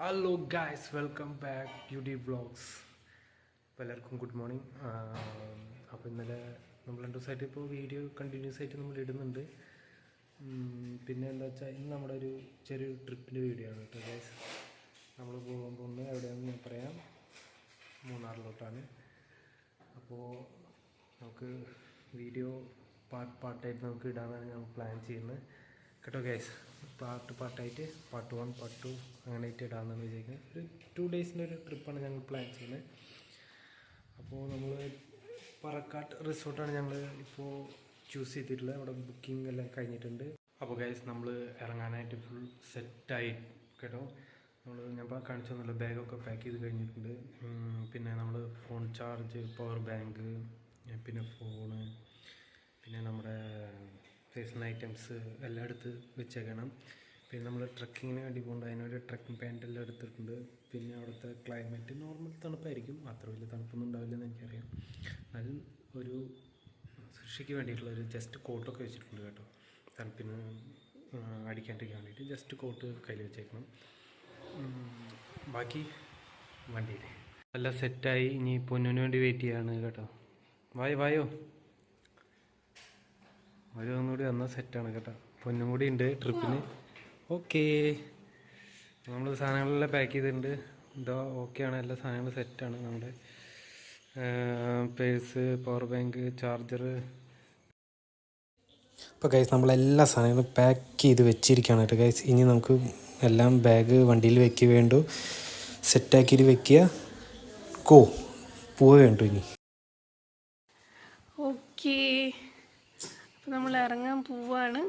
Hello guys, welcome back beauty vlogs. അപ്പോൾ എല്ലാവർക്കും good morning. അപ്പോൾ ഇന്നലെ നമ്മൾ 2 ദിവസമായിട്ട് ഇപ്പോൾ വീഡിയോ കണ്ടിന്യൂസ് ആയിട്ട് നമ്മൾ ഇടുന്നുണ്ട്. പിന്നെ എന്താ വെച്ചാൽ ഇന്ന് നമ്മുടെ ഒരു ചെറിയൊരു ട്രിപ്പിൻ്റെ വീഡിയോ ആണ് കേട്ടോ ഗായ്സ്. നമ്മൾ പോകുമ്പോൾ ഒന്ന് എവിടെയാണെന്ന് ഞാൻ പറയാം, മൂന്നാറിലോട്ടാണ്. അപ്പോൾ നമുക്ക് വീഡിയോ പാർട്ടായിട്ട് നമുക്ക് ഇടാനാണ് ഞാൻ പ്ലാൻ ചെയ്യുന്നത് കേട്ടോ ഗൈസ്. പാർട്ടായിട്ട് പാർട്ട് 1 പാർട്ട് 2 അങ്ങനെ ആയിട്ട് ഇടാമെന്നാണ് വിചാരിക്കുന്നത്. ഒരു 2 ഡേയ്സിൻ്റെ ഒരു ട്രിപ്പാണ് ഞങ്ങൾ പ്ലാൻ ചെയ്യുന്നത്. അപ്പോൾ നമ്മൾ പറക്കാട്ട് റിസോർട്ടാണ് ഞങ്ങൾ ഇപ്പോൾ ചൂസ് ചെയ്തിട്ടുള്ളത്. അവിടെ ബുക്കിംഗ് എല്ലാം കഴിഞ്ഞിട്ടുണ്ട്. അപ്പോൾ ഗൈസ് നമ്മൾ ഇറങ്ങാനായിട്ട് ഫുൾ സെറ്റായി കേട്ടോ. ഞാൻ കാണിച്ചു തന്നല്ലോ, ബാഗൊക്കെ പാക്ക് ചെയ്ത് കഴിഞ്ഞിട്ടുണ്ട്. പിന്നെ നമ്മൾ ഫോൺ ചാർജ്, പവർ ബാങ്ക്, പിന്നെ ഫോണ്, പിന്നെ നമ്മുടെ പേഴ്സണൽ ഐറ്റംസ് എല്ലാം എടുത്ത് വെച്ചേക്കണം. പിന്നെ നമ്മൾ ട്രക്കിങ്ങിന് വേണ്ടി പോകുന്നുണ്ട്, അതിനൊരു ട്രക്കിംഗ് പാൻ്റ് എല്ലാം എടുത്തിട്ടുണ്ട്. പിന്നെ അവിടുത്തെ ക്ലൈമറ്റ് നോർമൽ തണുപ്പായിരിക്കും, അത്ര വലിയ തണുപ്പൊന്നും ഉണ്ടാവില്ലെന്ന് എനിക്കറിയാം. എന്നാലും ഒരു സുരക്ഷയ്ക്ക് വേണ്ടിയിട്ടുള്ളൊരു ജസ്റ്റ് കോട്ടൊക്കെ വെച്ചിട്ടുണ്ട് കേട്ടോ. തണുപ്പിന് അടിക്കാണ്ടിരിക്കാൻ വേണ്ടിയിട്ട് ജസ്റ്റ് കോട്ട് കയ്യിൽ വെച്ചേക്കണം. ബാക്കി വണ്ടിയിൽ എല്ലാം സെറ്റായി. ഇനി പൊന്നിന് വേണ്ടി വെയിറ്റ് ചെയ്യാണ് കേട്ടോ. വായോ ഒന്നുകൂടി വന്നാൽ സെറ്റാണ് കേട്ടോ. പൊന്നും കൂടി ഉണ്ട് ട്രിപ്പിന്. ഓക്കേ, നമ്മൾ സാധനങ്ങളെല്ലാം പാക്ക് ചെയ്തിട്ടുണ്ട്. ഇതോ ഓക്കെയാണ്, എല്ലാ സാധനങ്ങളും സെറ്റാണ്. നമ്മുടെ പേഴ്സ്, പവർ ബാങ്ക്, ചാർജർ. അപ്പോൾ ഗൈസ് നമ്മളെല്ലാ സാധനങ്ങളും പാക്ക് ചെയ്ത് വെച്ചിരിക്കുകയാണ് കേട്ടോ ഗൈസ്. ഇനി നമുക്ക് എല്ലാം ബാഗ് വണ്ടിയിൽ വെക്കുക വേണ്ടു, സെറ്റാക്കിയിട്ട് വെക്കുക. പോവേ വേണ്ടു ഇനി. ഓക്കേ, അപ്പോൾ നമ്മൾ ഇറങ്ങാൻ പോവാണ്.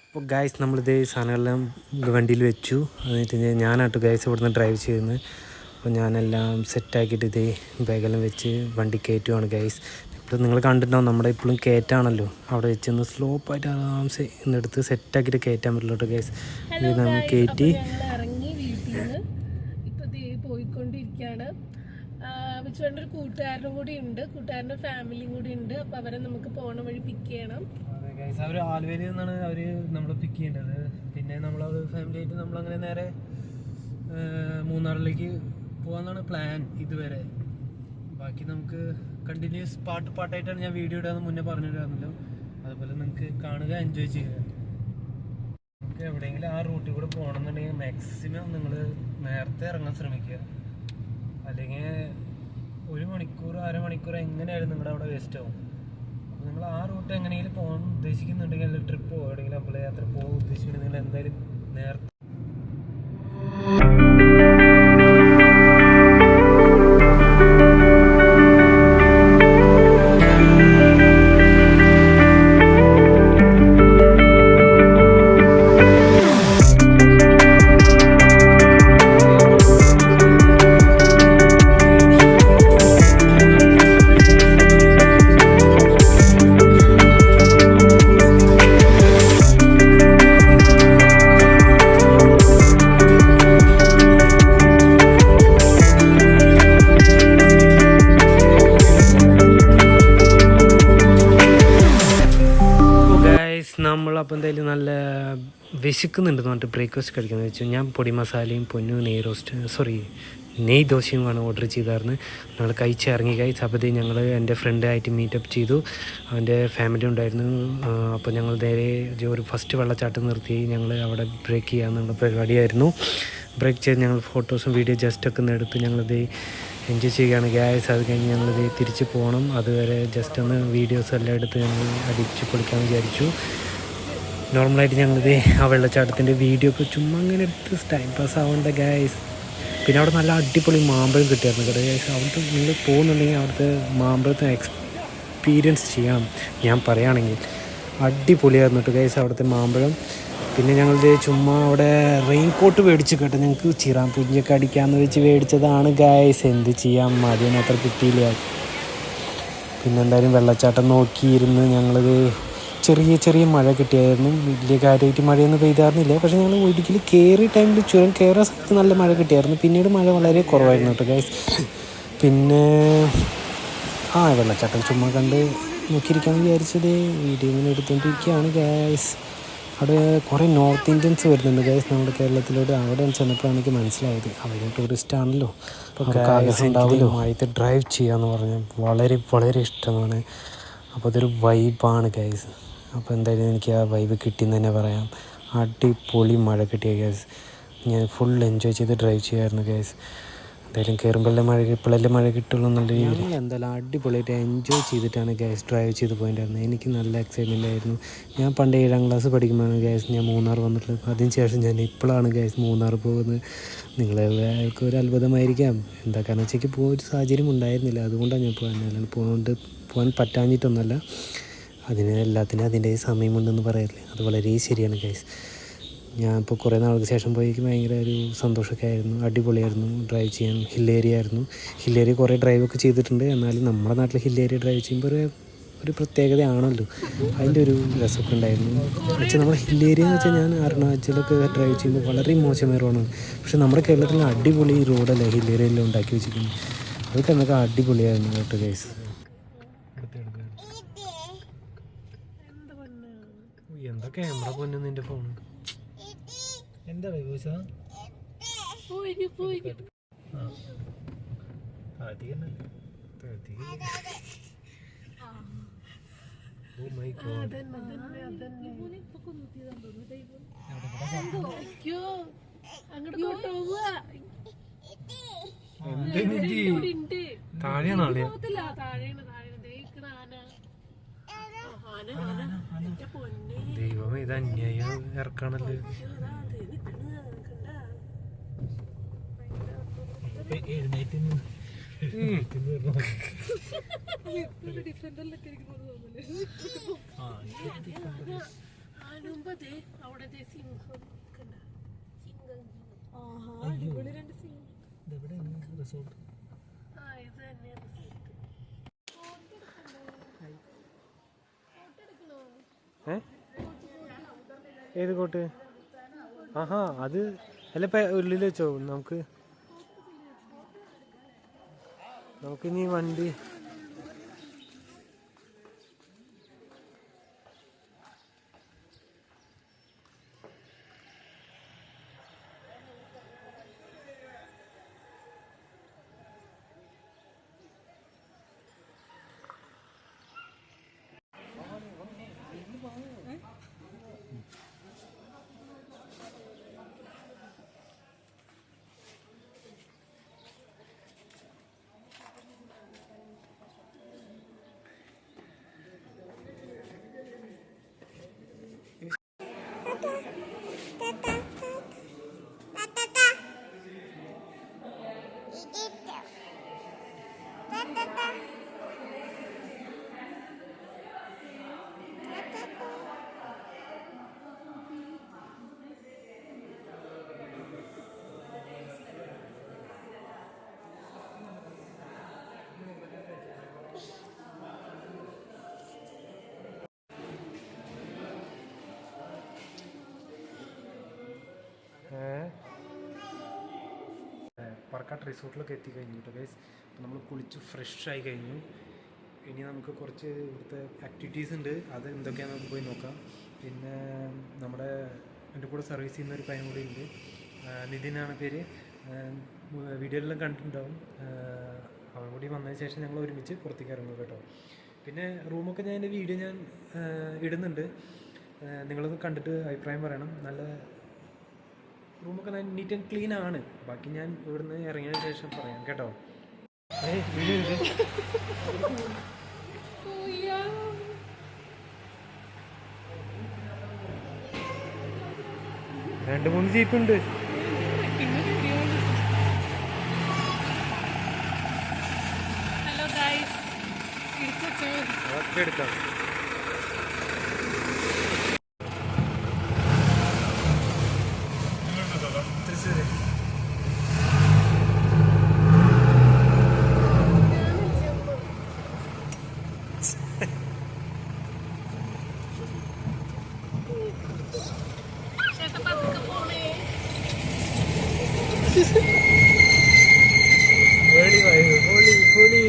അപ്പോൾ ഗൈസ് നമ്മളിതേ സാധനങ്ങളെല്ലാം വണ്ടിയിൽ വെച്ചു. എന്നിട്ട് ഞാനാട്ടോ ഗൈസ് ഇവിടുന്ന് ഡ്രൈവ് ചെയ്യുന്നത്. അപ്പോൾ ഞാനെല്ലാം സെറ്റാക്കിയിട്ട് ഇതേ ബാഗെല്ലാം വെച്ച് വണ്ടി കയറ്റുവാണ് ഗൈസ്. ഇപ്പോൾ നിങ്ങൾ കണ്ടിട്ടുണ്ടാവും, നമ്മുടെ ഇപ്പോഴും കയറ്റാണല്ലോ, അവിടെ വെച്ചൊന്ന് സ്ലോപ്പായിട്ട് ആരാംസെ ഇന്നെടുത്ത് സെറ്റാക്കിയിട്ട് കയറ്റാൻ പറ്റില്ല കേട്ടോ ഗൈസ്. ഇത് നമ്മൾ കയറ്റി ഇറങ്ങി വീട്ടിൽ നിന്ന് ഇപ്പോൾ പോയിക്കൊണ്ടിരിക്കുകയാണ്. വിച്ചുവേണ്ട ഒരു കൂട്ടുകാരനും കൂടി ഉണ്ട്, കൂട്ടുകാരൻ്റെ ഫാമിലിയും കൂടി ഉണ്ട്. അപ്പോൾ അവരെ നമുക്ക് പോണ വഴി പിക്ക് ചെയ്യണം. അവർ ആലുവയിൽ നിന്നാണ് അവർ നമ്മളെ പിക്ക് ചെയ്യേണ്ടത്. പിന്നെ നമ്മളത് ഫാമിലി ആയിട്ട് നമ്മളങ്ങനെ നേരെ മൂന്നാറിലേക്ക് പോകാമെന്നാണ് പ്ലാൻ ഇതുവരെ. ബാക്കി നമുക്ക് കണ്ടിന്യൂസ് പാട്ടായിട്ടാണ് ഞാൻ വീഡിയോ ഇടാമെന്ന് മുന്നേ പറഞ്ഞിരുന്നല്ലോ. അതുപോലെ നിങ്ങൾക്ക് കാണുക, എൻജോയ് ചെയ്യുക. നമുക്ക് എവിടെയെങ്കിലും ആ റൂട്ടിൽ കൂടെ പോകണമെന്നുണ്ടെങ്കിൽ മാക്സിമം നിങ്ങൾ നേരത്തെ ഇറങ്ങാൻ ശ്രമിക്കുക. അല്ലെങ്കിൽ 1 മണിക്കൂർ അരമണിക്കൂർ എങ്ങനെയായാലും നിങ്ങളുടെ അവിടെ വേസ്റ്റ് ആവും. അപ്പോൾ നിങ്ങൾ ആ റൂട്ട് എങ്ങനെയെങ്കിലും പോകാൻ ഉദ്ദേശിക്കുന്നുണ്ടെങ്കിൽ, അല്ലെങ്കിൽ ട്രിപ്പോ എവിടെയെങ്കിലും അമ്പല യാത്ര പോകാൻ ഉദ്ദേശിക്കുന്നുണ്ടെങ്കിൽ നിങ്ങൾ എന്തായാലും നേരത്തെ നമ്മളപ്പോൾ എന്തായാലും നല്ല വിശക്കുന്നുണ്ടെന്ന് പറഞ്ഞിട്ട് ബ്രേക്ക്ഫാസ്റ്റ് കഴിക്കാമെന്ന് വെച്ചു. ഞാൻ പൊടി മസാലയും പൊന്നു നെയ് ദോശയുമാണ് ഓർഡർ ചെയ്തായിരുന്നു. ഞങ്ങൾ കഴിച്ചിറങ്ങി കഴിച്ചപ്പോഴത്തേ ഞങ്ങൾ എൻ്റെ ഫ്രണ്ടായിട്ട് മീറ്റപ്പ് ചെയ്തു. അവൻ്റെ ഫാമിലി ഉണ്ടായിരുന്നു. അപ്പോൾ ഞങ്ങൾ നേരെ ഒരു ഫസ്റ്റ് വെള്ളച്ചാട്ടം നിർത്തി ഞങ്ങൾ അവിടെ ബ്രേക്ക് ചെയ്യാമെന്നുള്ള പരിപാടിയായിരുന്നു. ബ്രേക്ക് ചെയ്ത് ഞങ്ങൾ ഫോട്ടോസും വീഡിയോ ജസ്റ്റൊക്കെ ഒന്ന് എടുത്ത് ഞങ്ങളിത് എൻജോയ് ചെയ്യുകയാണ് ഗ്യാസ്. അത് കഴിഞ്ഞ് ഞങ്ങളിത് തിരിച്ച് പോകണം. അതുവരെ ജസ്റ്റ് ഒന്ന് വീഡിയോസ് എല്ലാം എടുത്ത് ഞങ്ങൾ അടിച്ച് പൊളിക്കാമെന്ന് വിചാരിച്ചു. നോർമലായിട്ട് ഞങ്ങളിത് ആ വെള്ളച്ചാട്ടത്തിൻ്റെ വീഡിയോ ഒക്കെ ചുമ്മാ അങ്ങനെ എടുത്ത് ടൈം പാസ് ആവേണ്ട ഗ്യാസ്. പിന്നെ അവിടെ നല്ല അടിപൊളി മാമ്പഴം കിട്ടിയായിരുന്നു കേട്ടോ ഗ്യാസ്. അവിടുത്തെ നിങ്ങൾ പോകുന്നുണ്ടെങ്കിൽ അവിടുത്തെ മാമ്പഴത്തെ എക്സ്പീരിയൻസ് ചെയ്യണം. ഞാൻ പറയുകയാണെങ്കിൽ അടിപൊളിയായിരുന്നു കേട്ടോ ഗ്യാസ് അവിടുത്തെ മാമ്പഴം. പിന്നെ ഞങ്ങളിത് ചുമ്മാ അവിടെ റെയിൻ കോട്ട് മേടിച്ചു കേട്ടോ. ഞങ്ങൾക്ക് ചിറാൻ പുഞ്ചൊക്കെ അടിക്കാമെന്ന് വെച്ച് മേടിച്ചതാണ് ഗ്യാസ്. എന്ത് ചെയ്യാം, മതിയൊന്നും അത്ര കിട്ടിയില്ല. പിന്നെ എന്തായാലും വെള്ളച്ചാട്ടം നോക്കിയിരുന്ന് ഞങ്ങളിത് ചെറിയ ചെറിയ മഴ കിട്ടിയായിരുന്നു. വലിയ കാര്യമായിട്ട് മഴയൊന്നും പെയ്തായിരുന്നില്ല. പക്ഷേ ഞങ്ങൾ ഒരിക്കൽ കയറിയ ടൈമിൽ ചുരം കയറുന്ന സമയത്ത് നല്ല മഴ കിട്ടിയായിരുന്നു. പിന്നീട് മഴ വളരെ കുറവായിരുന്നു കേട്ടോ ഗൈസ്. പിന്നെ വെള്ളച്ചാട്ടം ചുമ്മാ കണ്ട് നോക്കിയിരിക്കാമെന്ന് വിചാരിച്ചത് വീഡിയോ ഇങ്ങനെ എടുത്തുകൊണ്ടിരിക്കുകയാണ് ഗൈസ്. അവിടെ കുറേ നോർത്ത് ഇന്ത്യൻസ് വരുന്നുണ്ട് ഗൈസ് നമ്മുടെ കേരളത്തിലോട്ട്. അവിടെ ചെന്നപ്പോഴാണ് എനിക്ക് മനസ്സിലായത് അവർ ടൂറിസ്റ്റ് ആണല്ലോ, അപ്പോൾ ആഗ്രഹം ഉണ്ടാവുമല്ലോ ആയിട്ട് ഡ്രൈവ് ചെയ്യാന്ന് പറഞ്ഞാൽ വളരെ വളരെ ഇഷ്ടമാണ്. അപ്പോൾ അതൊരു വൈബാണ് ഗൈസ്. അപ്പോൾ എന്തായാലും എനിക്ക് ആ വൈബ് കിട്ടിയെന്ന് തന്നെ പറയാം. അടിപൊളി മഴ കിട്ടിയ ഗൈസ്. ഞാൻ ഫുൾ എൻജോയ് ചെയ്ത് ഡ്രൈവ് ചെയ്യായിരുന്നു ഗൈസ്. എന്തായാലും കയറുമ്പോഴല്ലേ ഇപ്പോഴല്ലേ മഴ കിട്ടുള്ളൂ എന്നുള്ള രീതിയിൽ എന്തായാലും അടിപൊളിയായിട്ട് എൻജോയ് ചെയ്തിട്ടാണ് ഗ്യാസ് ഡ്രൈവ് ചെയ്ത് പോയിട്ടുണ്ടായിരുന്നത്. എനിക്ക് നല്ല എക്സൈറ്റ്മെൻ്റ് ആയിരുന്നു. ഞാൻ പണ്ട് 7ാം ക്ലാസ് പഠിക്കുമ്പോഴാണ് ഗ്യാസ് ഞാൻ മൂന്നാർ വന്നിട്ടുള്ളത്. അതിനുശേഷം ഞാൻ ഇപ്പോഴാണ് ഗ്യാസ് മൂന്നാർ പോകുന്നത്. നിങ്ങളെല്ലാവർക്കും ഒരു അത്ഭുതമായിരിക്കാം. എന്താ കാരണം വെച്ചാൽ പോകാൻ ഒരു സാഹചര്യം ഉണ്ടായിരുന്നില്ല, അതുകൊണ്ടാണ് ഞാൻ അല്ലാണ്ട് പോകാൻ പറ്റാഞ്ഞിട്ടൊന്നുമല്ല. എല്ലാത്തിനും അതിൻ്റെ സമയമുണ്ടെന്ന് പറയല്ലേ, അത് വളരെ ശരിയാണ് ഗ്യാസ്. ഞാൻ ഇപ്പോൾ കുറേ നാൾക്ക് ശേഷം പോയേക്ക് ഭയങ്കര ഒരു സന്തോഷമൊക്കെ ആയിരുന്നു. അടിപൊളിയായിരുന്നു ഡ്രൈവ് ചെയ്യാൻ. ഹിൽ ഏരിയ ആയിരുന്നു. ഹിൽ ഏരിയ കുറേ ഡ്രൈവൊക്കെ ചെയ്തിട്ടുണ്ട്. എന്നാലും നമ്മുടെ നാട്ടിൽ ഹിൽ ഏരിയ ഡ്രൈവ് ചെയ്യുമ്പോൾ ഒരു പ്രത്യേകതയാണല്ലോ, അതിൻ്റെ ഒരു രസമൊക്കെ ഉണ്ടായിരുന്നു. പക്ഷേ നമ്മുടെ ഹിൽ ഏരിയ എന്ന് വെച്ചാൽ ഞാൻ അരുണാചലൊക്കെ ഡ്രൈവ് ചെയ്യുമ്പോൾ വളരെ മോശമായ റോഡാണ്. പക്ഷേ നമ്മുടെ കേരളത്തിൽ അടിപൊളി റോഡല്ലേ ഹിൽ ഏരിയയിലെല്ലാം ഉണ്ടാക്കി വെച്ചിരിക്കുന്നത്. അതൊക്കെ എന്നൊക്കെ അടിപൊളിയായിരുന്നു കേട്ടോ ഗൈസ്. എന്താ ക്യാമറ പൊന്നു നിൻ്റെ ഫോൺ? എന്താ താഴെയാണോ? ദൈവമേ, ഇത് അന്യായം ഇറക്കാണല്ലേ. ഏത് കോട്ട്? അത് അല്ല ഇപ്പം ഉള്ളിൽ വെച്ചോ. നമുക്കിനി വണ്ടി പറക്കാട്ട് റിസോർട്ടിലൊക്കെ എത്തിക്കഴിഞ്ഞു കേട്ടോ ഗൈസ്. അപ്പോൾ നമ്മൾ കുളിച്ച് ഫ്രഷായി കഴിഞ്ഞു. ഇനി നമുക്ക് കുറച്ച് ഇവിടുത്തെ ആക്ടിവിറ്റീസ് ഉണ്ട്, അത് എന്തൊക്കെയാണെന്ന് നമുക്ക് പോയി നോക്കാം. പിന്നെ എൻ്റെ കൂടെ സർവീസ് ചെയ്യുന്ന ഒരു പയ്യൻ കൂടി ഉണ്ട്, നിതിനാണ് പേര്. വീഡിയോയിലെല്ലാം കണ്ടിട്ടുണ്ടാവും. അവൻ കൂടി വന്നതിന് ശേഷം ഞങ്ങൾ ഒരുമിച്ച് പുറത്തേക്ക് ഇറങ്ങും കേട്ടോ. പിന്നെ റൂമൊക്കെ എൻ്റെ വീഡിയോ ഞാൻ ഇടുന്നുണ്ട്, നിങ്ങളൊന്ന് കണ്ടിട്ട് അഭിപ്രായം പറയണം. നല്ല റൂമൊക്കെ നീറ്റ് ആൻഡ് ക്ലീൻ ആണ്. ബാക്കി ഞാൻ ഇവിടുന്ന് ഇറങ്ങിയതിന് ശേഷം പറയാം കേട്ടോ. രണ്ട് മൂന്ന് ജീപ്പുണ്ട്. ഒക്കെ എടുക്കാം. പൊളി vibe, പൊളി പൊളി.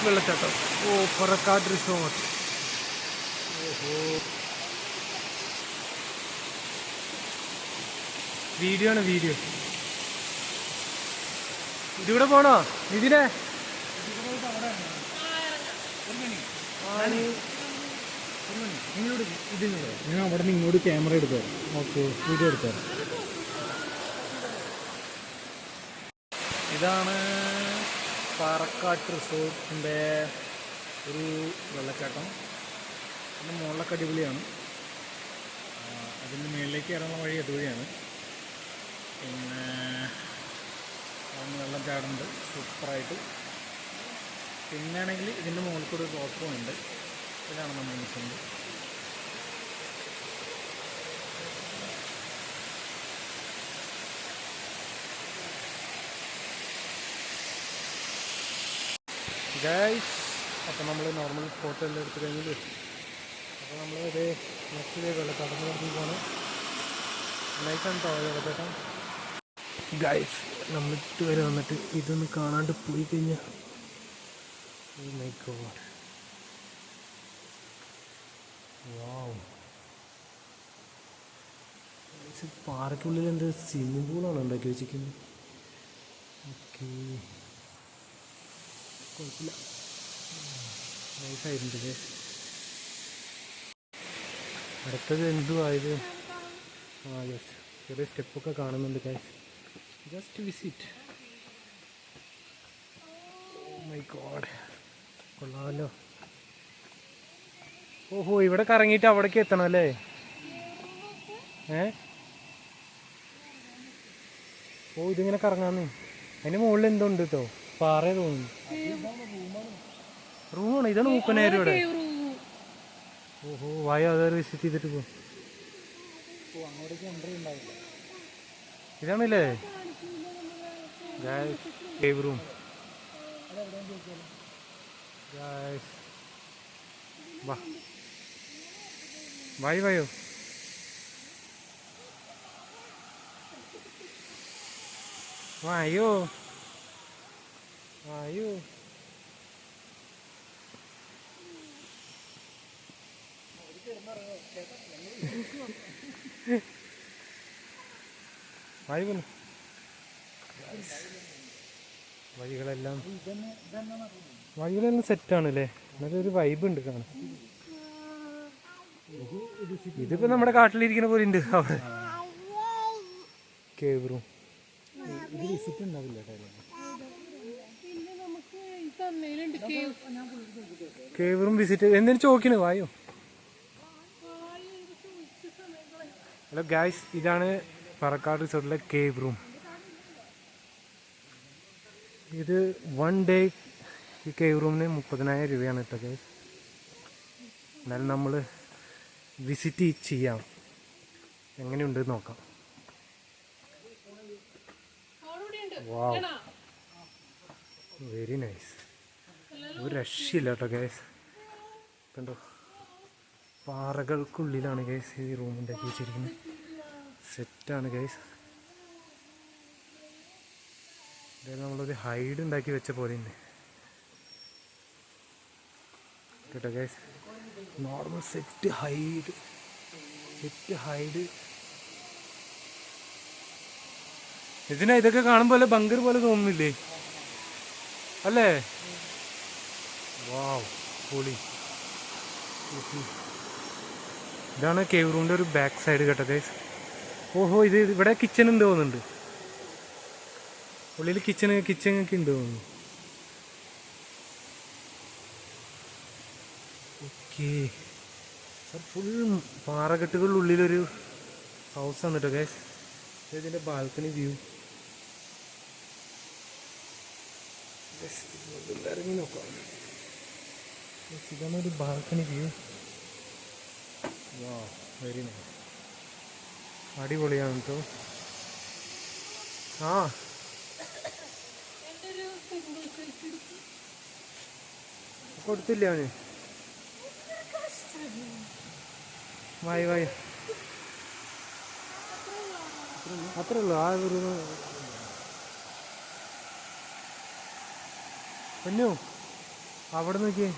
വെള്ളച്ചാട്ടം. ഓ, പറക്കാട് റിസോർട്ട്. ഓഹോ, വീഡിയോ ആണ് വീഡിയോ. ഇതിവിടെ പോണോ ഇതിനെ? ഞാൻ അവിടെ നിന്ന് ഇങ്ങോട്ട് ക്യാമറ എടുത്തു. ഓക്കെ, വീഡിയോ എടുത്തു. ഇതാണ് പാറക്കാട് റിസോർട്ടിൻ്റെ ഒരു വെള്ളച്ചാട്ടം. അതിൻ്റെ മുകളിലൊക്കെ അടിപൊളിയാണ്. അതിൻ്റെ മുകളിലേക്ക് ഇറങ്ങുന്ന വഴി അതുവഴിയാണ്. പിന്നെ അതൊന്ന് വെള്ളം ചാടുന്നുണ്ട് സൂപ്പറായിട്ട്. പിന്നെയാണെങ്കിൽ ഇതിൻ്റെ മുകളിൽ കൂടെ ഒരു റോപ്പും ഉണ്ട്. ഇതാണ് നമ്മൾ നിൽക്കുന്നത്. ഗൈസ്, അപ്പോൾ നമ്മൾ നോർമൽ ഫോട്ടോ എല്ലാം എടുത്ത് കഴിഞ്ഞില്ലേ, അപ്പോൾ നമ്മൾ ഇത് നെക്സ്റ്റ് വെള്ളച്ചാട്ടത്തിലേക്ക് പോകണം. നൈറ്റാണ് കേട്ടോ വെള്ളച്ചാട്ടം. ഗൈസ്, നമ്മൾ ഇതുവരെ വന്നിട്ട് ഇതൊന്ന് കാണാണ്ട് പോയി കഴിഞ്ഞാൽ ഓ മൈ ഗോഡ്, വാവ്. പാറയ്ക്കുള്ളിൽ എന്ത് സ്വിമ്മിംഗ് പൂളാണ് ഉണ്ടാക്കി വെച്ചിരിക്കുന്നത്. ഓക്കെ, കുഴപ്പമില്ല, നൈസായിട്ടുണ്ട്. അടുത്തത് എന്തുവായത്? ആ യെസ്, ചെറിയ സ്റ്റെപ്പൊക്കെ കാണുന്നുണ്ട് guys. Just visit. Oh my god, കൊള്ളാമല്ലോ. ഓഹോ, ഇവിടെ കറങ്ങിയിട്ട് അവിടേക്ക് എത്തണം അല്ലേ? ഓ, ഇതിങ്ങനെ കറങ്ങാന്ന്. അതിൻ്റെ മുകളിൽ എന്തുണ്ട് കേട്ടോ, പാറ തോന്നുന്നു. റൂമാണ്. ഇതാണ് മൂപ്പനായിരം ഇവിടെ. ഓഹോ, വായോ, അതൊരു വിസിറ്റ് ചെയ്തിട്ട് പോകും. ഇതാണല്ലേ കേവ് റൂം. വാ വായോ വായോ വായോ. വായു വഴികളെല്ലാം സെറ്റാണ് അല്ലേ? നല്ലൊരു വൈബ് ഉണ്ട് കാണാൻ. ഇതിപ്പോ നമ്മുടെ കാട്ടിലിരിക്കുന്ന പോലെ ഉണ്ട് അവിടെ. കേവ് റൂം വിസിറ്റ് ഉണ്ടാവില്ല. കേവ് റൂം വിസിറ്റ് എന്തിനു ചോദിക്കണു? വായോ. ഹലോ ഗായ്സ്, ഇതാണ് പാറക്കാട് റിസോർട്ടിലെ കേവ് റൂം. ഇത് 1 ഡേ ഈ കേവ് റൂമിന് 30,000 രൂപയാണ് കേട്ടോ ഗായ്സ്. എന്നാലും നമ്മൾ വിസിറ്റ് ചെയ്യാം, എങ്ങനെയുണ്ട് നോക്കാം. വാവ്, വെരി നൈസ്. ഒരു രക്ഷയില്ല കേട്ടോ ഗൈസ്. കണ്ടോ, പാറകൾക്കുള്ളിലാണ് ഗൈസ് ഈ റൂം ഉണ്ടാക്കി വെച്ചിരിക്കുന്നത്. സെറ്റാണ് ഗൈസ്. അതായത് നമ്മളൊരു ഹൈഡ് ഉണ്ടാക്കി വെച്ച പോലെ തന്നെ കേട്ടോ ഗൈസ്. Normal set hide. ഇതിനാ ഇതൊക്കെ കാണുമ്പോൾ ബങ്കർ പോലെ തോന്നുന്നില്ലേ അല്ലേ? വാവ്, പൊളി. ഇതാണ് കേവ് റൂമിൻ്റെ ഒരു ബാക്ക് സൈഡ് കേട്ടോ ഗൈസ്. ഓഹോ, ഇത് ഇവിടെ കിച്ചൺ ഉണ്ട് തോന്നുന്നുണ്ട്. ഉള്ളിൽ കിച്ചൺ ഒക്കെ ഉണ്ട് തോന്നുന്നു. ഓക്കെ, ഫുൾ പാറക്കെട്ടുകളുള്ളിലൊരു ഹൗസാണ് കേട്ടോ ഗൈസ്. ഇതിൻ്റെ ബാൽക്കണി വ്യൂ ഇറങ്ങി നോക്കാം. ഇതാണ് ഒരു ബാൽക്കണി വ്യൂ. വാ, വെരി നൈസ്, അടിപൊളിയാണ് കേട്ടോ. ആ, കൊടുത്തില്ല അവന്. വായി അത്രേ ഉള്ളൂ. ആ ഒരു പൊന്നു അവിടെ നോക്കിയേ.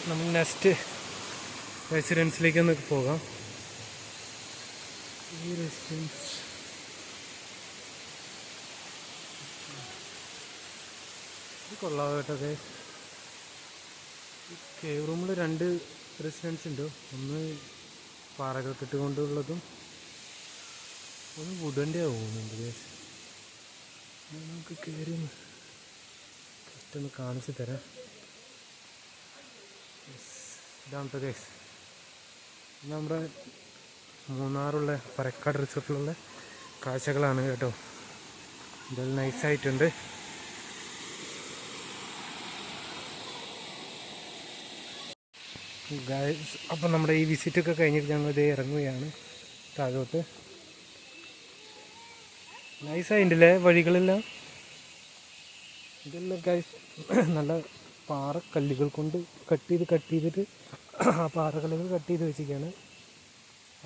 നമ്മൾ നെക്സ്റ്റ് റെസിഡൻസിലേക്ക് ഒന്ന് പോകാം. ഈ റെസിഡൻസ് കൊള്ളാം കേട്ടോ. കേവ് റൂമിൽ 2 റെസിഡൻസ് ഉണ്ട്. ഒന്ന് പാറകൾക്കിട്ട് കൊണ്ടുള്ളതും ഒന്ന് വുഡൻ്റെ ആവുന്നുണ്ട്. നമുക്ക് കയറി ജസ്റ്റ് ഒന്ന് കാണിച്ചു തരാം. ഇതാണ് കേട്ടോ ഗൈസ്, നമ്മുടെ മൂന്നാറുള്ള പരക്കാട് റിസോർട്ടിലുള്ള കാഴ്ചകളാണ് കേട്ടോ. ഇതെല്ലാം നൈസായിട്ടുണ്ട്. ഗൈസ്, അപ്പം നമ്മുടെ ഈ വിസിറ്റൊക്കെ കഴിഞ്ഞിട്ട് ഞങ്ങൾ ഇതേ ഇറങ്ങുകയാണ് താഴോട്ട്. നൈസായിട്ടില്ലേ വഴികളെല്ലാം. ഇതെല്ലാം ഗൈസ് നല്ല പാറക്കല്ലുകൾ കൊണ്ട് കട്ട് ചെയ്തിട്ട് ആ പാറക്കല്ലുകൾ കട്ട് ചെയ്ത് വെച്ചിരിക്കുകയാണ്.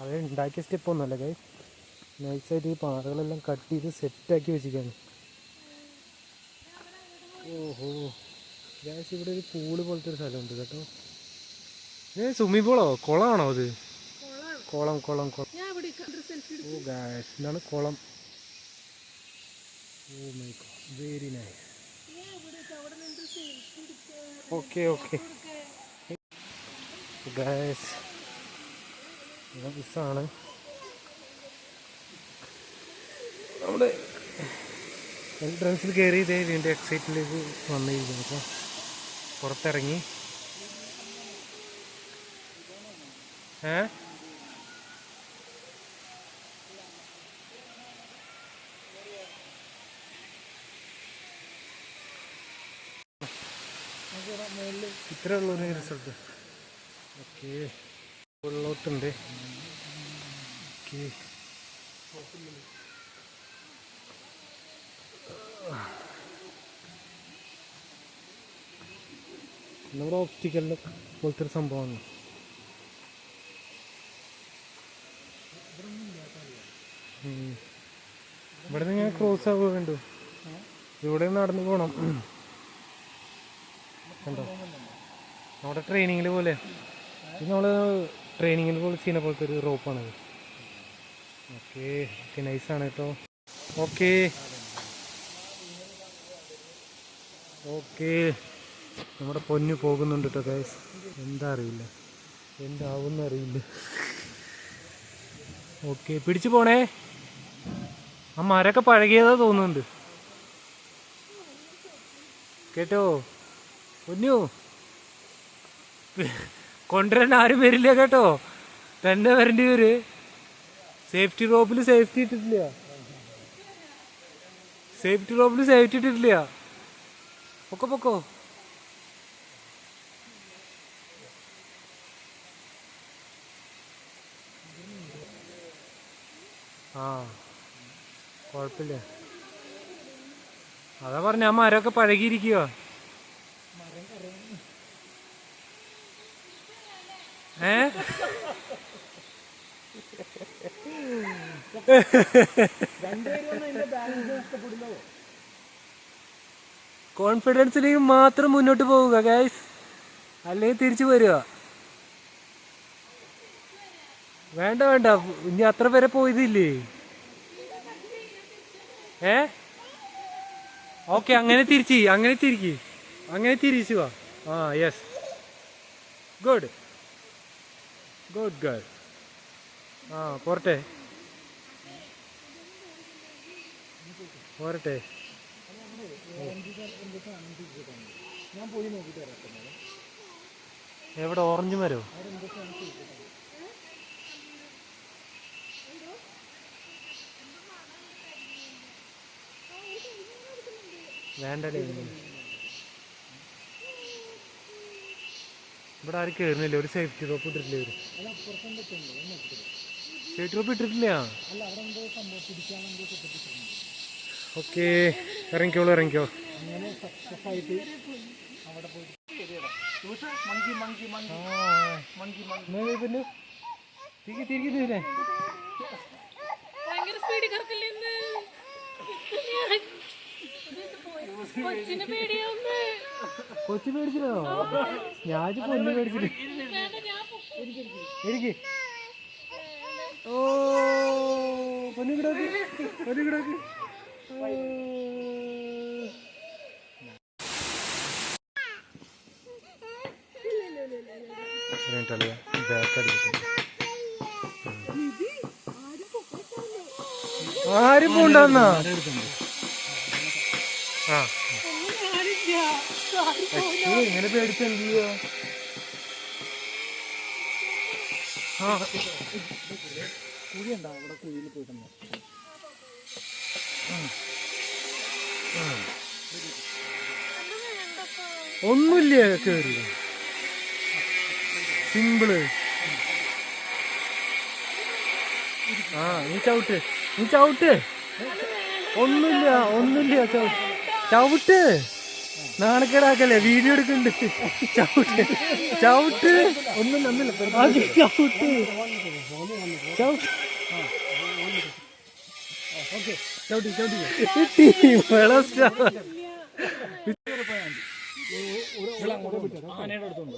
അത് ഉണ്ടാക്കിയ സ്റ്റെപ്പൊന്നുമല്ല ഗൈസ്, നൈസായിട്ട് ഈ പാറകളെല്ലാം കട്ട് ചെയ്ത് സെറ്റാക്കി വെച്ചിരിക്കുകയാണ്. ഓഹോ ഗൈസ്, ഇവിടെ ഒരു പൂള് പോലത്തെ ഒരു സ്ഥലമുണ്ട് കേട്ടോ. സ്വിമ്മിംഗ് പൂളോ കുളമാണോ അത്? കുളം. ഓ ഗൈസ്, ഇതാണ് കുളം. Oh my god, very nice. Okay guys, ഇതാണ് നമ്മുടെ എൻട്രൻസിൽ കയറി ഇതേ വീണ്ടും എക്സൈറ്റിലേക്ക് വന്നിരിക്കുന്നു. അപ്പോൾ പുറത്തിറങ്ങി ഇത്ര ഉള്ളൊരു റിസൾട്ട്. ഓക്കെ, ഉള്ളോട്ടുണ്ട്. ഓക്കെ, നമ്മുടെ ഓബ്സ്റ്റിക്കലിന് പോലത്തെ ഒരു സംഭവമാണ്. ഇവിടെ നിന്ന് ഞാൻ ക്രോസ് ആവുക കണ്ടു. ഇവിടെ നടന്നു പോകണം കണ്ടോ. നമ്മുടെ ട്രെയിനിങ്ങിൽ പോലെ ഇത് നമ്മൾ ട്രെയിനിങ്ങിൽ പോലെ ചെയ്യുന്ന പോലത്തെ ഒരു റോപ്പാണത്. ഓക്കെ നൈസാണ് കേട്ടോ. ഓക്കെ നമ്മുടെ പൊന്നു പോകുന്നുണ്ട് കേട്ടോ ഗൈസ്. എന്താ അറിയില്ല, എന്താവുന്ന അറിയില്ല. ഓക്കെ, പിടിച്ചു പോണേ. ആ മരമൊക്കെ പഴകിയതാ തോന്നുന്നുണ്ട് കേട്ടോ. പൊന്നു കൊണ്ടുവരാൻ ആരും വരില്ല കേട്ടോ, തന്നെ വരേണ്ടി വര്. സേഫ്റ്റി റോപ്പിൽ സേഫ്റ്റി ഇട്ടിട്ടില്ല. പൊക്കോ ആ കുഴപ്പമില്ല. അതാ പറഞ്ഞ ആ മരമൊക്കെ പഴകിയിരിക്കുക. കോൺഫിഡൻസിലേക്ക് മാത്രം മുന്നോട്ട് പോവുക ഗൈസ്, അല്ലെങ്കിൽ തിരിച്ചു വരിക. വേണ്ട വേണ്ട, ഇനി അത്ര പേരെ പോയതില്ലേ. ഓക്കെ, അങ്ങനെ തിരിച്ചു വാ. ആ യെസ്, ഗുഡ് ഗുഡ് ഗുഡ്. ആ പോരട്ടെ. എവിടെ ഓറഞ്ച് മരോ? വേണ്ടല്ലേ, ഇവിടെ ആരും കയറുന്നില്ല. ഒരു സേഫ്റ്റി റോപ്പ് ഇട്ടിട്ടില്ലേ? സേഫ്റ്റി റോപ്പ് ഇട്ടിട്ടില്ല. ഓക്കെ, ഇറങ്ങിക്കോ. തിരികെ കൊച്ചു പേടിച്ചില്ലോ? ഞാൻ പൊന്നു പേടിച്ചില്ല. എനിക്ക് ഓ പൊന്നു കിടക്ക്. ആരും പോണ്ടെന്നാ? ആ ഇങ്ങനെ പേടിച്ച് എന്ത് ചെയ്യാ? കുഴിയുണ്ടോ അവിടെ? കുഴിയിൽ പോയിട്ടുണ്ടോ? ഒന്നുമില്ല, കേറി സിമ്പിള്. ആ നീ ചവിട്ട്. ഒന്നുമില്ല ചവിട്ട്. നാണക്കേടാക്കല്ലേ, വീഡിയോ എടുക്കണ്ട്. ചവിട്ട്. ഒന്നുമില്ല.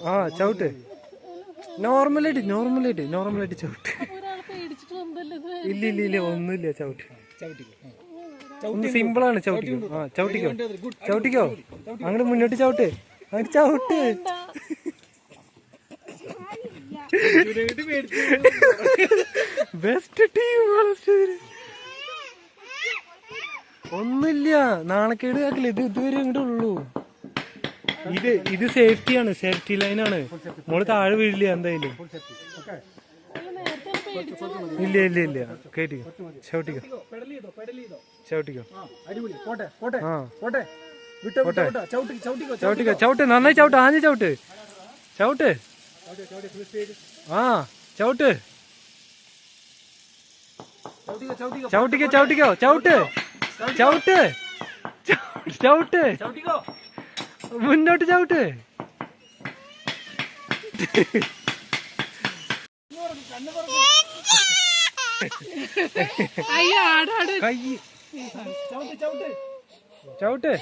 ആ ചവിട്ട്. നോർമലായിട്ട് ചവിട്ട്. ഇല്ല ഒന്നുമില്ല, ചവിട്ട്. ഒന്ന് സിമ്പിളാണ്. ചവിട്ടിക്കോ. അങ്ങനെ മുന്നോട്ട് ചവിട്ട്. Best team. ഒന്നുമില്ല, നാണക്കേട് ആക്കില്ല. ഇതുവരെ ഇങ്ങോട്ട് ഉള്ളൂ. ഇത് സേഫ്റ്റിയാണ്, സേഫ്റ്റി ലൈനാണ്. മോള് താഴെ വീഴില്ല എന്തായാലും. ഇല്ല കേട്ടിക്കോ. ചവിട്ടിക്കോ. ചവിട്ട്. നന്നായി ചവിട്ട്. ആഞ്ഞ് ചവിട്ട്. ആ ചവിട്ട്. മുന്നോട്ട് ചവിട്ട്. ചവിട്ട്.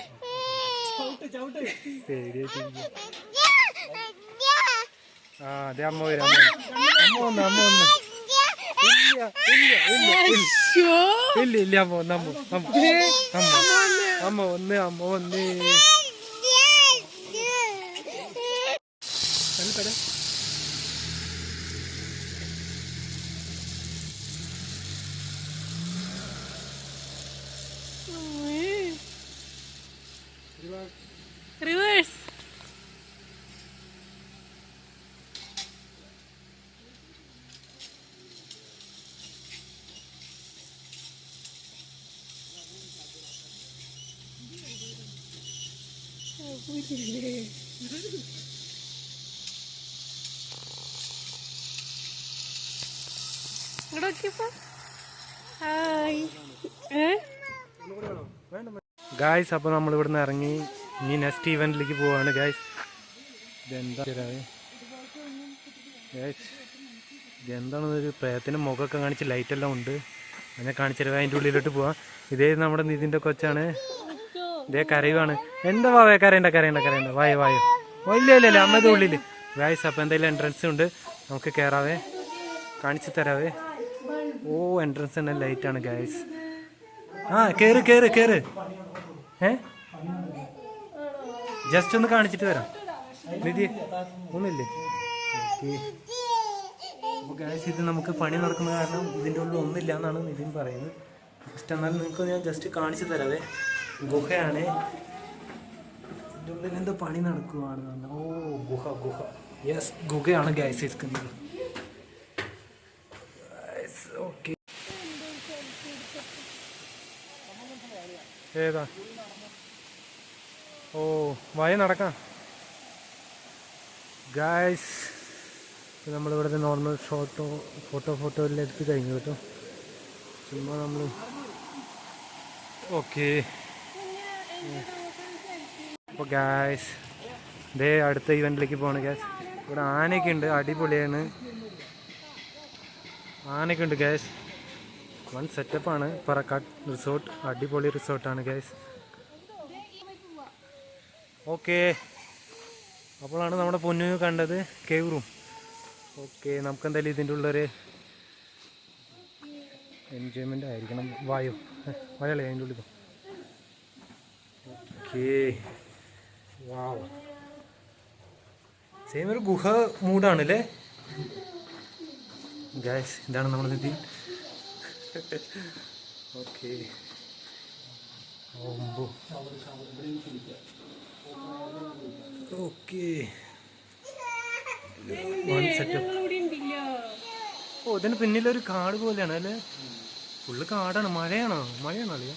ആ അതെ, അമ്മ വരും. ഇല്ല അമ്മ ഒന്ന്. റിവേഴ്സ്. ഇങ്ങോട്ട് നോക്കിയപ്പോ ഹായ് ഗായ്സ് അപ്പോൾ നമ്മൾ ഇവിടുന്ന് ഇറങ്ങി ഇനി നെക്സ്റ്റ് ഇവന്റിലേക്ക് പോവാണ് ഗായ്സ്. ഇതെന്താ ഗായ്സ്, ഇതെന്താണെന്നൊരു പ്രേതത്തിൻ്റെ മുഖമൊക്കെ കാണിച്ച് ലൈറ്റെല്ലാം ഉണ്ട്. അതിനെ കാണിച്ചിട്ട് അതിൻ്റെ ഉള്ളിലോട്ട് പോവാം. ഇതേ നമ്മുടെ നിതിൻ്റെ കൊച്ചാണ്. ഇതേ കരയുവാണ്. എന്താ വാവേ കരയണ്ട വായോ വായോ. ഇല്ല അമ്മയുടെ ഉള്ളിൽ ഗായ്സ്. അപ്പോൾ എന്തായാലും എൻട്രൻസ് ഉണ്ട്, നമുക്ക് കയറാവേ, കാണിച്ചു തരാവേ. ഓ എൻട്രൻസ് തന്നെ ലൈറ്റാണ് ഗായ്സ്. ആ കേറ് ജസ്റ്റ് ഒന്ന് കാണിച്ചിട്ട് വരാം. നിധി ഒന്നുമില്ലേ? അപ്പോൾ ഗായ്സ് ഇത് നമുക്ക് പണി നടക്കുന്ന കാരണം ഇതിൻ്റെ ഉള്ളിൽ ഒന്നുമില്ല എന്നാണ് നിതിൻ പറയുന്നത്. ജസ്റ്റ് എന്നാലും നിങ്ങൾക്ക് ഞാൻ ജസ്റ്റ് കാണിച്ചു തരാവേ. ഗുഹയാണ്, ഇതിൻ്റെ ഉള്ളിൽ എന്തോ പണി നടക്കുവാണ്. ഓ ഗുഹ യെസ് ഗുഹയാണ് ഗായ്സ് ഇരിക്കുന്നത്. ഓക്കെ ഏതാ? ഓ വായ നടക്കാം ഗായ്സ്. നമ്മളിവിടുത്തെ നോർമൽ ഫോട്ടോ എല്ലാം എടുത്ത് കഴിഞ്ഞു കേട്ടോ. ചുമ്മാ നമ്മൾ ഓക്കെ. അപ്പോൾ ഗായ്സ് ഇതേ അടുത്ത ഇവൻറ്റിലേക്ക് പോകണം ഗായ്സ്. ഇവിടെ ആനയൊക്കെ ഉണ്ട്, അടിപൊളിയാണ്. ആനയൊക്കെ ഉണ്ട് ഗായ്സ്. വൺ സെറ്റപ്പാണ് പറക്കാട് റിസോർട്ട്, അടിപൊളി റിസോർട്ടാണ് ഗായ്സ്. ഓക്കെ അപ്പോഴാണ് നമ്മുടെ പൊന്നു കണ്ടത് കേവ് റൂം. ഓക്കെ നമുക്കെന്തായാലും ഇതിൻ്റെ ഉള്ളൊരു എൻജോയ്മെൻ്റ് ആയിരിക്കണം. വയളേ അതിൻ്റെ ഉള്ളിൽ. ഓക്കെ വാവ്, സെയിം ഒരു ഗുഹ മൂടാണല്ലേ ഗായ്സ്. ഇതാണ് നമ്മുടെ നിധി. ഓക്കെ ഓക്കെ ഓ ഇതിന് പിന്നിലൊരു കാട് പോലെയാണ് അല്ലേ? ഫുള്ള് കാടാണ്. മഴയാണോ അളിയ?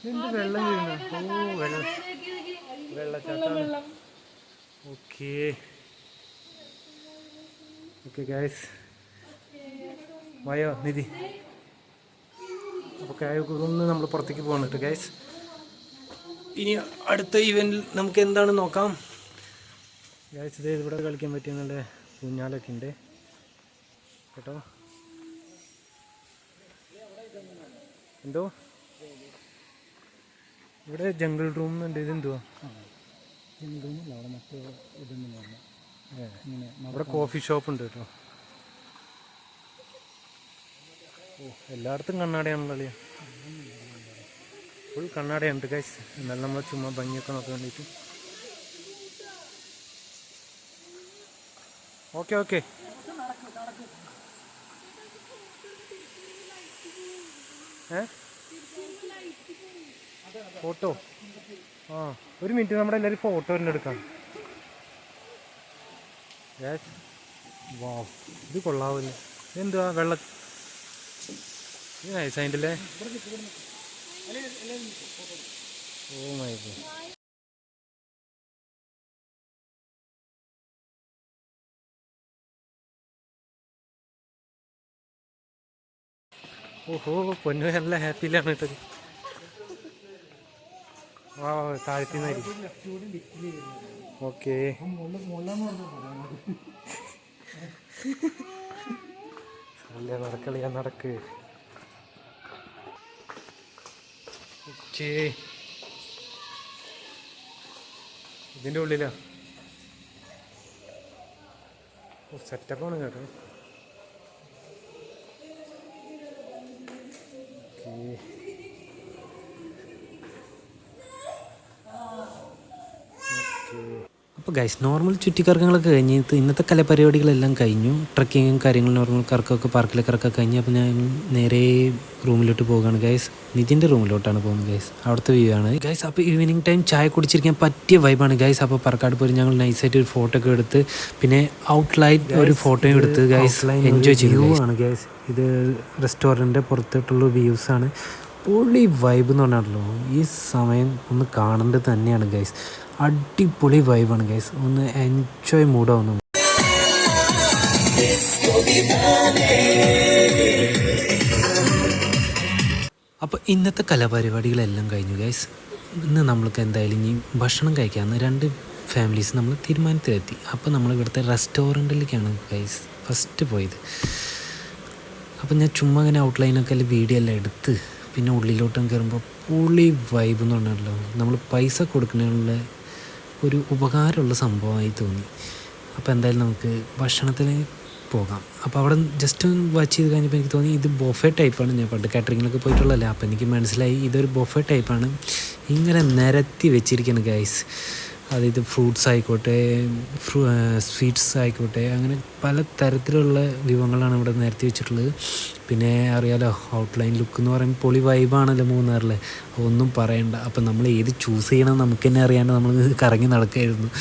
എന്ത് വെള്ളം വീഴുന്ന? ഓ വെള്ളച്ചാട്ടം. ഓക്കെ ഗായ്സ് വായോ നിധി. അപ്പോൾ കായൊന്ന് നമ്മൾ പുറത്തേക്ക് പോകണം ഗൈസ്. ഇനി അടുത്ത ഇവൻറ്റിൽ നമുക്ക് എന്താണ് നോക്കാം ഗൈസ്. ഇതേ ഇവിടെ കളിക്കാൻ പറ്റിയ നല്ല ഊഞ്ഞാലൊക്കെ ഉണ്ട് കേട്ടോ. എന്തോ ഇവിടെ ജംഗിൾ റൂം ഉണ്ട്. ഇതെന്തുവാ? അവിടെ കോഫി ഷോപ്പ് ഉണ്ട് കേട്ടോ. ഓ എല്ലായിടത്തും കണ്ണാടയാണല്ലോ അല്ലേ? ഫുൾ കണ്ണാടയുണ്ട് ഗൈസ്. എന്നാലും നമ്മൾ ചുമ്മാ ഭംഗിയൊക്കെ നോക്കാൻ വേണ്ടിയിട്ട്. ഓക്കെ ഫോട്ടോ ഒരു മിനിറ്റ്, നമ്മുടെ എല്ലാവരും ഫോട്ടോ തന്നെ എടുക്കാം. യെസ് വാവ്, ഇത് കൊള്ളാവില്ല. എന്തുവാ വെള്ളം നൈസായിട്ടല്ലേ? ഓ മൈ ഗോഡ്. ഓഹോ പൊന്നു നല്ല ഹാപ്പിയിലാണ് കേട്ടത്. ആ താഴ്ത്തിന്നായിരിക്കും. ഓക്കെ അല്ല നടക്കളിയാ നടക്ക്. ഇതിൻ്റെ ഉള്ളിലാ സെറ്റപ്പാണ് കേട്ടോ. അപ്പോൾ ഗൈസ് നോർമൽ ചുറ്റിക്കറക്കങ്ങളൊക്കെ കഴിഞ്ഞിട്ട് ഇന്നത്തെ കലാപരിപാടികളെല്ലാം കഴിഞ്ഞു. ട്രക്കിങ്ങും കാര്യങ്ങളും നോർമൽ കറക്കമൊക്കെ പാർക്കിലെ കറക്കൊക്കെ കഴിഞ്ഞു. അപ്പോൾ ഞാൻ നേരെ റൂമിലോട്ട് പോകുകയാണ് ഗൈസ്. നിതിൻ്റെ റൂമിലോട്ടാണ് പോകുന്നത് ഗൈസ്. അവിടുത്തെ വ്യൂ ആണ് ഗൈസ്. അപ്പോൾ ഈവനിങ് ടൈം ചായ കുടിച്ചിരിക്കാൻ പറ്റിയ വൈബാണ് ഗൈസ്. അപ്പോൾ പറക്കാട് പോയി ഞങ്ങൾ നൈസായിട്ട് ഒരു ഫോട്ടോ ഒക്കെ എടുത്ത് പിന്നെ ഔട്ട്ലൈറ്റ് ഒരു ഫോട്ടോയും എടുത്ത് ഗൈസ് എൻജോയ് ചെയ്തു ആണ് ഗൈസ്. ഇത് റെസ്റ്റോറൻറ്റിൻ്റെ പുറത്തോട്ടുള്ള വ്യൂസാണ്. പൊളി വൈബ് എന്ന് പറഞ്ഞാണല്ലോ. ഈ സമയം ഒന്ന് കാണേണ്ടത് തന്നെയാണ് ഗൈസ്. അടിപൊളി വൈബാണ് ഗൈസ്. ഒന്ന് എൻജോയ് മൂഡാവുന്നു. അപ്പോൾ ഇന്നത്തെ കലാപരിപാടികളെല്ലാം കഴിഞ്ഞു ഗൈസ്. ഇന്ന് നമ്മൾക്ക് എന്തായാലും ഇനി ഭക്ഷണം കഴിക്കാമെന്ന് 2 ഫാമിലീസ് നമ്മൾ തീരുമാനത്തിലെത്തി. അപ്പോൾ നമ്മൾ ഇവിടുത്തെ റെസ്റ്റോറൻറ്റിലേക്കാണ് ഗൈസ് ഫസ്റ്റ് പോയത്. അപ്പോൾ ഞാൻ ചുമ്മാ അങ്ങനെ ഔട്ട്ലൈനൊക്കെ എല്ലാം വീഡിയോ എല്ലാം എടുത്ത് പിന്നെ ഉള്ളിലോട്ടും കയറുമ്പോൾ പൊളി വൈബ് എന്ന് പറഞ്ഞാലോ നമ്മൾ പൈസ കൊടുക്കുന്നതിനുള്ള ഒരു ഉപകാരമുള്ള സംഭവമായി തോന്നി. അപ്പോൾ എന്തായാലും നമുക്ക് ഭക്ഷണത്തിന് പോകാം. അപ്പോൾ അവിടെ ജസ്റ്റ് വാച്ച് ചെയ്ത് കഴിഞ്ഞപ്പോൾ എനിക്ക് തോന്നി ഇത് ബൊഫെ ടൈപ്പാണ്. ഞാൻ പണ്ട് കാറ്ററിങ്ങിലൊക്കെ പോയിട്ടുള്ളതല്ലേ, അപ്പോൾ എനിക്ക് മനസ്സിലായി ഇതൊരു ബൊഫെ ടൈപ്പാണ്. ഇങ്ങനെ നിരത്തി വെച്ചിരിക്കുന്നു ഗൈസ്. അതായത് ഫ്രൂട്ട്സ് ആയിക്കോട്ടെ, സ്വീറ്റ്സ് ആയിക്കോട്ടെ, അങ്ങനെ പല തരത്തിലുള്ള വിഭവങ്ങളാണ് ഇവിടെ നിരത്തി വെച്ചിട്ടുള്ളത്. പിന്നെ അറിയാലോ ഔട്ട്ലൈൻ ലുക്ക് എന്ന് പറയുമ്പോൾ പൊളി വൈബാണല്ലോ മൂന്നാറിൽ, ഒന്നും പറയണ്ട. അപ്പം നമ്മൾ ഏത് ചൂസ് ചെയ്യണം നമുക്ക് തന്നെ അറിയാണ്ട് നമ്മൾ കറങ്ങി നടക്കുകയായിരുന്നു.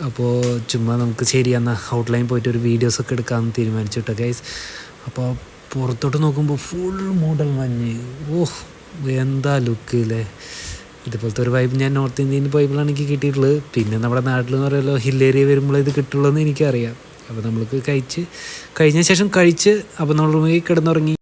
അപ്പോൾ ചുമ്മാ നമുക്ക് ശരി എന്നാൽ ഔട്ട്ലൈൻ പോയിട്ട് ഒരു വീഡിയോസൊക്കെ എടുക്കാമെന്ന് തീരുമാനിച്ചു കേട്ടോ ഗൈസ്. അപ്പോൾ പുറത്തോട്ട് നോക്കുമ്പോൾ ഫുൾ മൂടൽ മഞ്ഞ്. ഓഹ് എന്താ ലുക്ക് അല്ലേ. ഇതുപോലത്തെ ഒരു വൈബ് ഞാൻ നോർത്ത് ഇന്ത്യയിൽ പോയപ്പോഴാണ് എനിക്ക് കിട്ടിയിട്ടുള്ളത്. പിന്നെ നമ്മുടെ നാട്ടിലെന്ന് പറയുമല്ലോ ഹിൽ ഏരിയ വരുമ്പോൾ ഇത് കിട്ടുള്ളൂ എന്ന് എനിക്കറിയാം. അപ്പോൾ നമ്മൾക്ക് കഴിഞ്ഞ ശേഷം അപ്പോൾ നമ്മൾ റൂമിൽ കിടന്നുറങ്ങി.